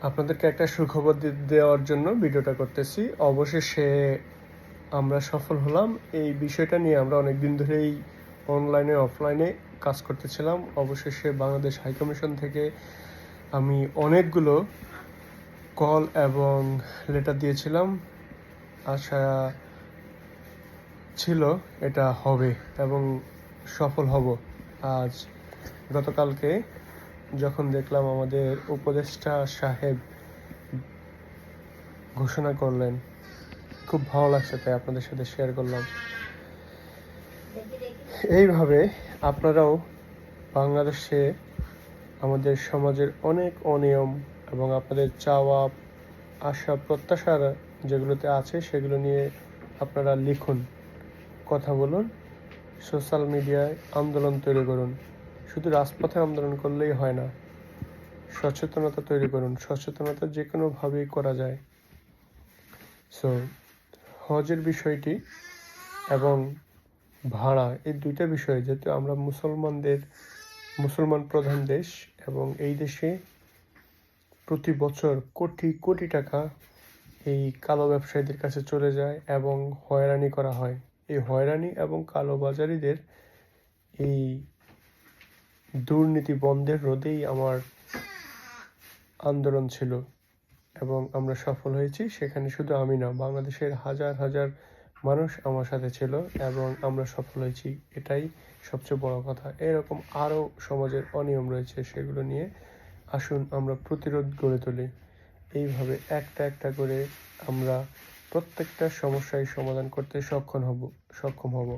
আপনাদেরকে একটা সুখবর দেওয়ার জন্য ভিডিওটা করতেছি। অবশেষে আমরা সফল হলাম। এই বিষয়টা নিয়ে আমরা অনেক দিন ধরেই অনলাইনে অফলাইনে কাজ করতেছিলাম। অবশেষে বাংলাদেশ হাইকমিশন থেকে আমি অনেকগুলো কল এবং লেটার দিয়েছিলাম। আশা ছিল এটা হবে এবং সফল হব। আজ গতকালকে যখন দেখলাম আমাদের উপদেষ্টা সাহেব ঘোষণা করলেন, খুব ভালো লাগছে, তাই আপনাদের সাথে শেয়ার করলাম। এইভাবে আপনারাও বাংলাদেশে আমাদের সমাজের অনেক অনিয়ম এবং আপনাদের চাওয়া আশা প্রত্যাশা যেগুলোতে আছে সেগুলো নিয়ে আপনারা লিখুন, কথা বলুন, সোশ্যাল মিডিয়ায় আন্দোলন তৈরি করুন। শুধু রাজপথে আন্দোলন করলেই হয় না, সচেতনতা তৈরি করুন। সচেতনতা যে কোনোভাবেই করা যায়। সো হজের বিষয়টি এবং ভাড়া, এই দুইটা বিষয়, যেহেতু আমরা মুসলমান প্রধান দেশ এবং এই দেশে প্রতি বছর কোটি কোটি টাকা এই কালো ব্যবসায়ীদের কাছে চলে যায় এবং হয়রানি করা হয়। এই হয়রানি এবং কালোবাজারিদের এই দুর্নীতি বন্ধের রোধেই আমার আন্দোলন ছিল এবং আমরা সফল হয়েছি। সেখানে শুধু আমি না, বাংলাদেশের হাজার হাজার মানুষ আমার সাথে ছিল এবং আমরা সফল হয়েছি। এটাই সবচেয়ে বড় কথা। এরকম আরও সমাজের অনিয়ম রয়েছে, সেগুলো নিয়ে আসুন আমরা প্রতিরোধ গড়ে তুলি। এইভাবে একটা একটা করে আমরা প্রত্যেকটা সমস্যায় সমাধান করতে সক্ষম হব।